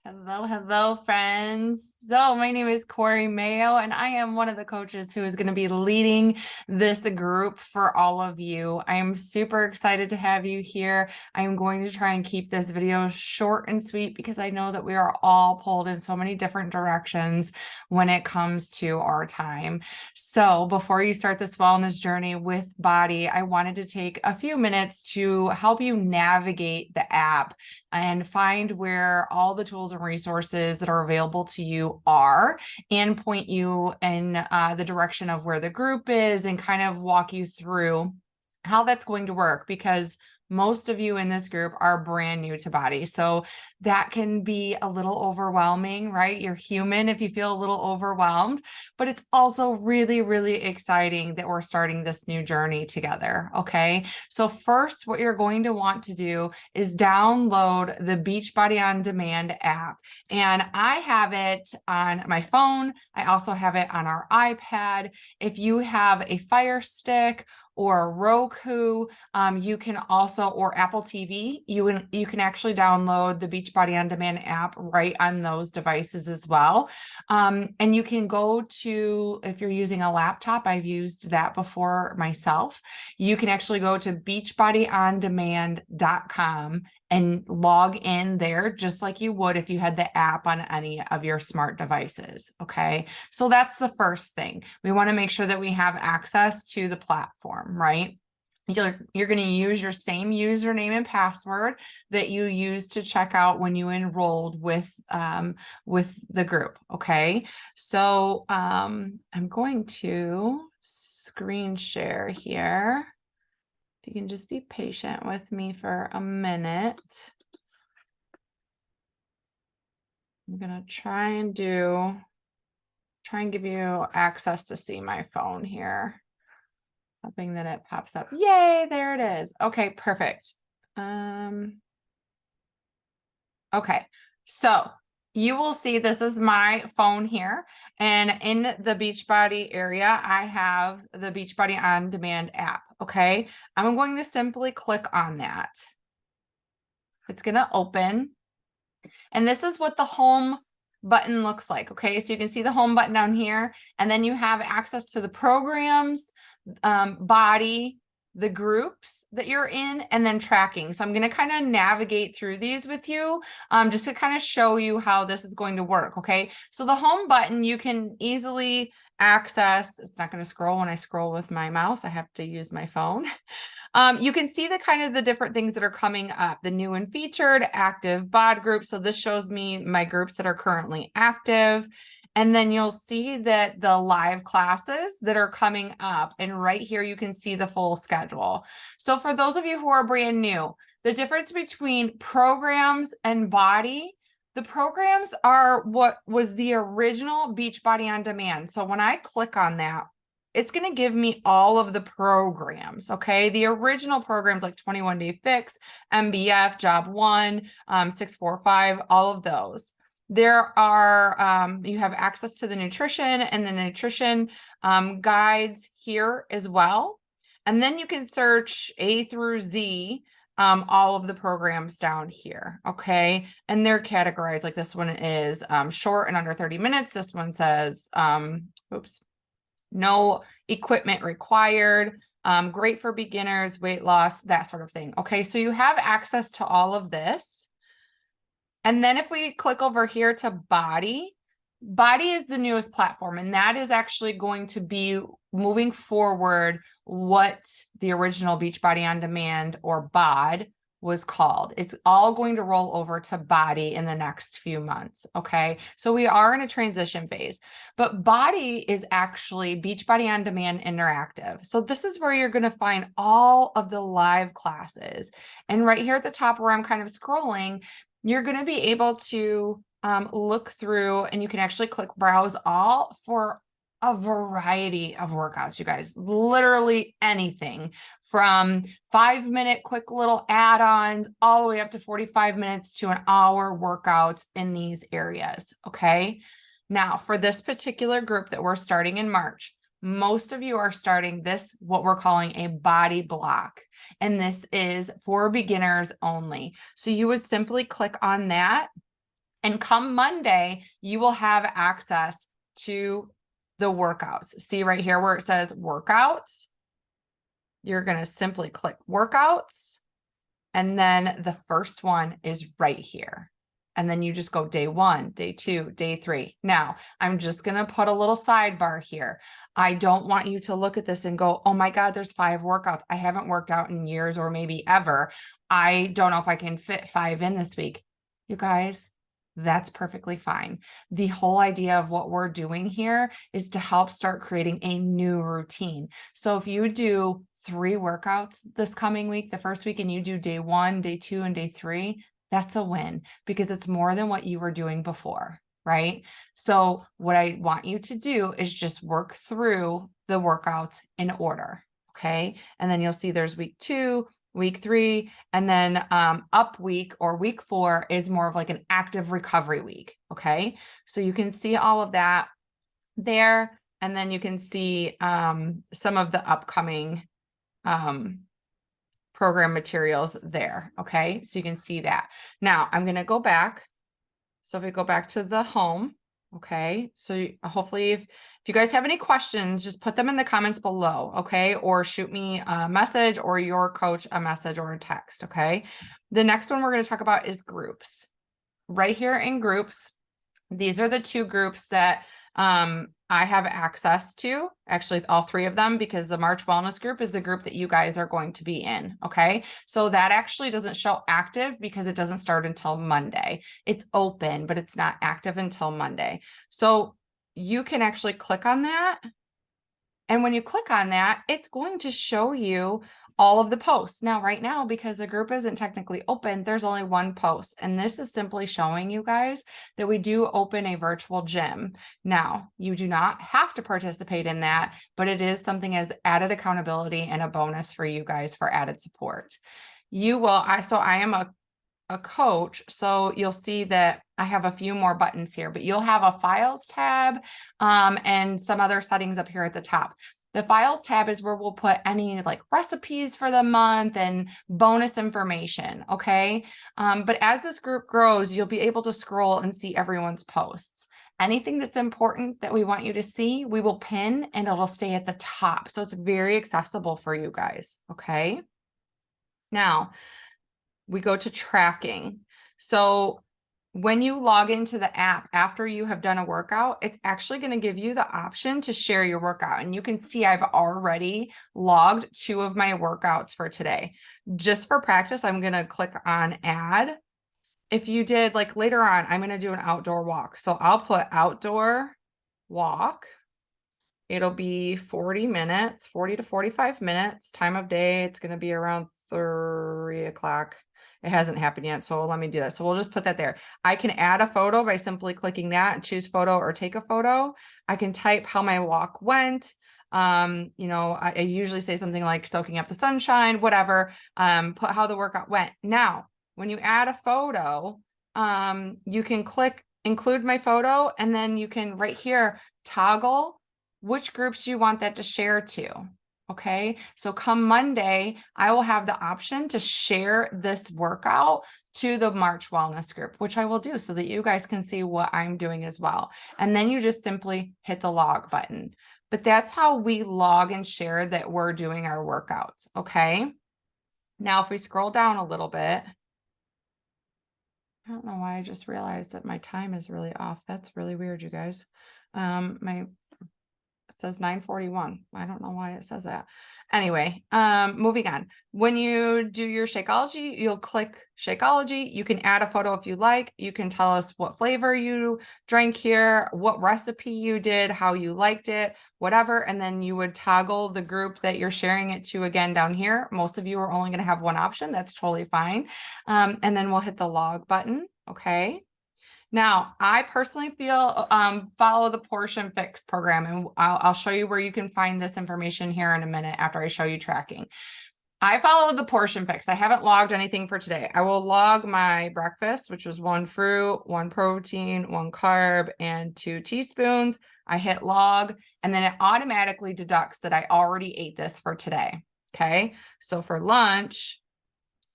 Hello, friends. So, my name is Corey Mayo, and I am one of the coaches who is going to be leading this group for all of you. I am super excited to have you here. I am going to try and keep this video short and sweet because I know that we are all pulled in so many different directions when it comes to our time. So, before you start this wellness journey with BODi, I wanted to take a few minutes to help you navigate the app and find where all the tools and resources that are available to you are and point you in the direction of where the group is and kind of walk you through how that's going to work, because most of you in this group are brand new to BODi. So that can be a little overwhelming, right? You're human if you feel a little overwhelmed, but it's also really, really exciting that we're starting this new journey together. Okay. So first, what you're going to want to do is download the BODi On Demand app. And I have it on my phone. I also have it on our iPad. If you have a Fire Stick or Roku, you can also, or Apple TV, you can actually download the BODi On Demand app right on those devices as well. And you can go to, if you're using a laptop, I've used that before myself, you can actually go to beachbodyondemand.com and log in there just like you would if you had the app on any of your smart devices. Okay, so that's the first thing. We want to make sure that we have access to the platform, right? You're going to use your same username and password that you used to check out when you enrolled with the group. Okay, so I'm going to screen share here. If you can just be patient with me for a minute. I'm gonna try and give you access to see my phone here. Hoping that it pops up. Yay, there it is. Okay, perfect. Okay, so you will see this is my phone here. And in the Beachbody area, I have the BODi On Demand app. Okay, I'm going to simply click on that. It's going to open. And this is what the home button looks like. Okay, so you can see the home button down here, and then you have access to the programs, BODi, the groups that you're in, and then tracking. So I'm going to kind of navigate through these with you just to kind of show you how this is going to work. Okay, so the home button you can easily access. It's not going to scroll when I scroll with my mouse. I have to use my phone. You can see the kind of the different things that are coming up, the new and featured, active BOD group. So this shows me my groups that are currently active. And then you'll see that the live classes that are coming up, and right here you can see the full schedule. So for those of you who are brand new, the difference between programs and BODi, the programs are what was the original BODi On Demand. So when I click on that, it's going to give me all of the programs. Okay, the original programs like 21 Day Fix, MBF, Job 1, 645, all of those. There are, you have access to the nutrition and the nutrition guides here as well. And then you can search A through Z, all of the programs down here. Okay, and they're categorized, like this one is short and under 30 minutes. This one says, no equipment required, great for beginners, weight loss, that sort of thing. Okay, so you have access to all of this. And then if we click over here to BODi, BODi is the newest platform, and that is actually going to be moving forward what the original BODi On Demand or BOD was called. It's all going to roll over to BODi in the next few months. Okay, so we are in a transition phase, but BODi is actually BODi On Demand Interactive. So this is where you're going to find all of the live classes. And right here at the top where I'm kind of scrolling, you're going to be able to look through, and you can actually click browse all for a variety of workouts, you guys, literally anything from 5-minute quick little add-ons all the way up to 45 minutes to an hour workouts in these areas. Okay, now for this particular group that we're starting in March, most of you are starting this, what we're calling a BODi block. And this is for beginners only. So you would simply click on that. And come Monday, you will have access to the workouts. See right here where it says workouts. You're going to simply click workouts. And then the first one is right here. And then you just go day 1, day 2, day 3. Now, I'm just going to put a little sidebar here. I don't want you to look at this and go, oh my God, there's 5 workouts. I haven't worked out in years or maybe ever. I don't know if I can fit 5 in this week. You guys, that's perfectly fine. The whole idea of what we're doing here is to help start creating a new routine. So if you do 3 workouts this coming week, the first week, and you do day 1, day 2, and day 3, that's a win because it's more than what you were doing before, right? So what I want you to do is just work through the workouts in order, okay? And then you'll see there's week 2, week 3, and then up week or week 4 is more of like an active recovery week, okay? So you can see all of that there, and then you can see some of the upcoming program materials there. Okay, so you can see that. Now I'm going to go back. So if we go back to the home, okay, so hopefully if you guys have any questions, just put them in the comments below, okay, or shoot me a message or your coach a message or a text, okay. The next one we're going to talk about is groups. Right here in groups, these are the 2 groups that I have access to, actually all 3 of them, because the March Wellness group is the group that you guys are going to be in. Okay. So that actually doesn't show active because it doesn't start until Monday. It's open, but it's not active until Monday. So you can actually click on that. And when you click on that, it's going to show you all of the posts. Now, right now, because the group isn't technically open, there's only 1 post. And this is simply showing you guys that we do open a virtual gym. Now, you do not have to participate in that, but it is something as added accountability and a bonus for you guys for added support. You will, so I am a coach, so you'll see that I have a few more buttons here, but you'll have a files tab and some other settings up here at the top. The files tab is where we'll put any like recipes for the month and bonus information, okay? But as this group grows, you'll be able to scroll and see everyone's posts. Anything that's important that we want you to see, we will pin and it'll stay at the top. So it's very accessible for you guys, okay? Now, we go to tracking. So when you log into the app after you have done a workout, it's actually going to give you the option to share your workout. And you can see I've already logged 2 of my workouts for today. Just for practice, I'm going to click on add. If you did, like later on, I'm going to do an outdoor walk. So I'll put outdoor walk. It'll be 40 minutes, 40 to 45 minutes. Time of day, it's going to be around 3 o'clock. It hasn't happened yet, so let me do that. So we'll just put that there. I can add a photo by simply clicking that and choose photo or take a photo. I can type how my walk went. You know, I usually say something like soaking up the sunshine, whatever, put how the workout went. Now, when you add a photo, you can click include my photo, and then you can right here toggle which groups you want that to share to. Okay, so come Monday, I will have the option to share this workout to the March Wellness group, which I will do so that you guys can see what I'm doing as well. And then you just simply hit the log button. But that's how we log and share that we're doing our workouts. Okay, now if we scroll down a little bit, I don't know why I just realized that my time is really off. That's really weird, you guys. It says 9:41. I don't know why it says that. Anyway, moving on. When you do your Shakeology, you'll click Shakeology. You can add a photo if you like. You can tell us what flavor you drank here, what recipe you did, how you liked it, whatever. And then you would toggle the group that you're sharing it to again down here. Most of you are only going to have one option. That's totally fine. And then we'll hit the log button. Okay. Now, I personally feel follow the Portion Fix program, and I'll show you where you can find this information here in a minute after I show you tracking. I followed the Portion Fix. I haven't logged anything for today. I will log my breakfast, which was 1 fruit, 1 protein, 1 carb, and 2 teaspoons. I hit log, and then it automatically deducts that I already ate this for today. Okay, so for lunch,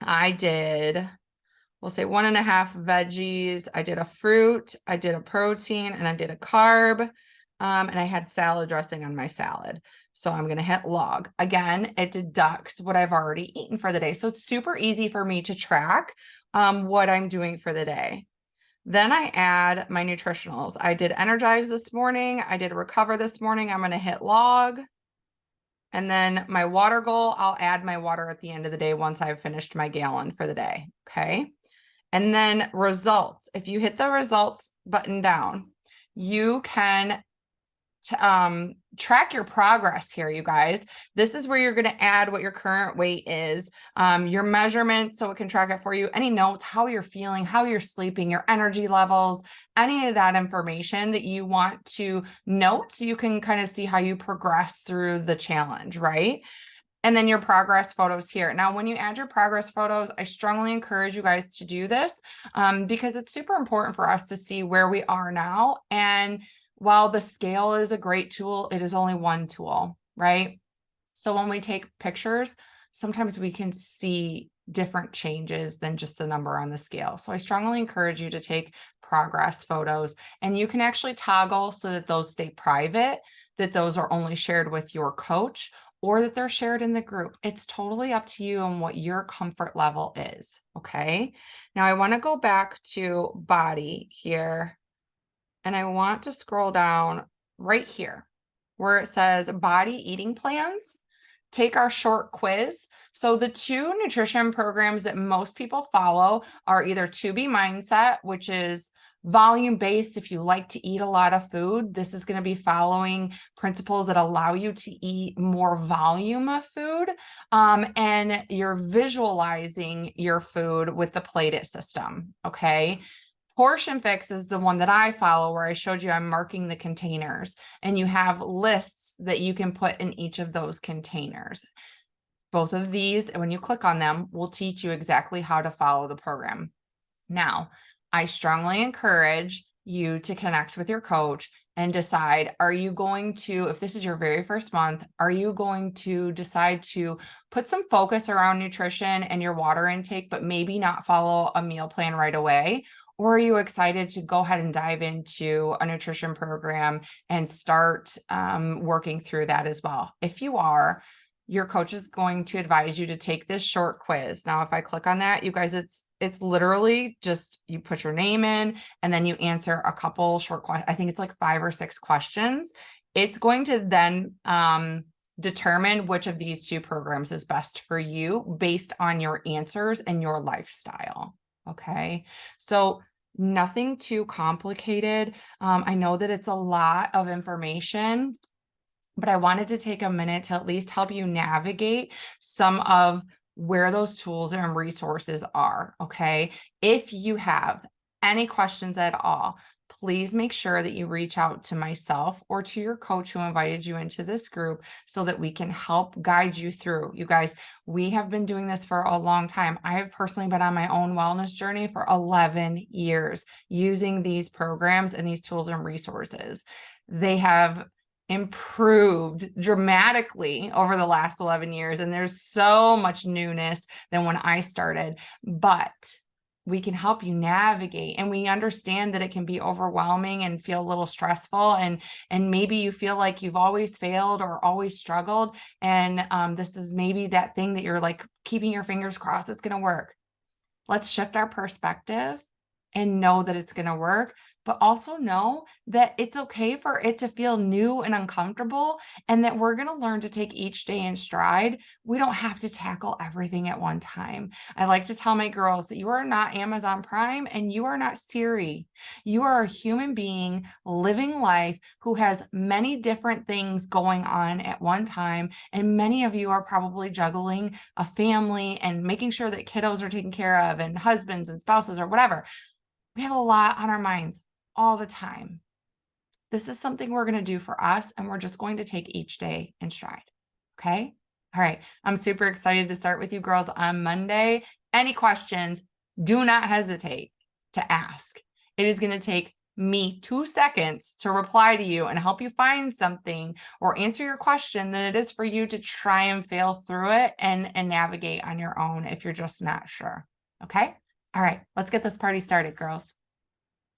I did we'll say 1.5 veggies. I did a fruit, I did a protein, and I did a carb. And I had salad dressing on my salad. So I'm going to hit log. Again, it deducts what I've already eaten for the day. So it's super easy for me to track what I'm doing for the day. Then I add my nutritionals. I did energize this morning. I did recover this morning. I'm going to hit log. And then my water goal, I'll add my water at the end of the day once I've finished my gallon for the day. Okay. And then results. If you hit the results button down, you can track your progress here, you guys. This is where you're going to add what your current weight is, your measurements, so it can track it for you, any notes, how you're feeling, how you're sleeping, your energy levels, any of that information that you want to note, so you can kind of see how you progress through the challenge, right? And then your progress photos here. Now, when you add your progress photos, I strongly encourage you guys to do this because it's super important for us to see where we are now. And while the scale is a great tool, it is only one tool, right? So when we take pictures, sometimes we can see different changes than just the number on the scale. So I strongly encourage you to take progress photos, and you can actually toggle so that those stay private, that those are only shared with your coach, or that they're shared in the group. It's totally up to you and what your comfort level is. Okay. Now I want to go back to BODi here, and I want to scroll down right here where it says BODi eating plans. Take our short quiz. So the two nutrition programs that most people follow are either 2B Mindset, which is volume based. If you like to eat a lot of food, this is going to be following principles that allow you to eat more volume of food. And you're visualizing your food with the Plate It system. Okay. Portion Fix is the one that I follow, where I showed you I'm marking the containers, and you have lists that you can put in each of those containers. Both of these, when you click on them, will teach you exactly how to follow the program. Now, I strongly encourage you to connect with your coach and decide, are you going to, if this is your very first month, are you going to decide to put some focus around nutrition and your water intake, but maybe not follow a meal plan right away? Or are you excited to go ahead and dive into a nutrition program and start working through that as well? If you are, your coach is going to advise you to take this short quiz. Now, if I click on that, you guys, it's literally just, you put your name in and then you answer a couple short questions. I think it's like 5 or 6 questions. It's going to then determine which of these two programs is best for you based on your answers and your lifestyle. Okay. So nothing too complicated. I know that it's a lot of information, but I wanted to take a minute to at least help you navigate some of where those tools and resources are. Okay. If you have any questions at all, please make sure that you reach out to myself or to your coach who invited you into this group so that we can help guide you through. You guys, we have been doing this for a long time. I have personally been on my own wellness journey for 11 years using these programs and these tools and resources. They have improved dramatically over the last 11 years. And there's so much newness than when I started, but we can help you navigate, and we understand that it can be overwhelming and feel a little stressful. And maybe you feel like you've always failed or always struggled. And this is maybe that thing that you're like keeping your fingers crossed it's going to work. Let's shift our perspective and know that it's going to work, but also know that it's okay for it to feel new and uncomfortable, and that we're going to learn to take each day in stride. We don't have to tackle everything at one time. I like to tell my girls that you are not Amazon Prime and you are not Siri. You are a human being living life who has many different things going on at one time. And many of you are probably juggling a family and making sure that kiddos are taken care of, and husbands and spouses or whatever. We have a lot on our minds all the time. This is something we're going to do for us, and we're just going to take each day in stride. Okay. All right. I'm super excited to start with you girls on Monday. Any questions, do not hesitate to ask. It is going to take me 2 seconds to reply to you and help you find something or answer your question than it is for you to try and fail through it and navigate on your own if you're just not sure. Okay. All right, let's get this party started, girls.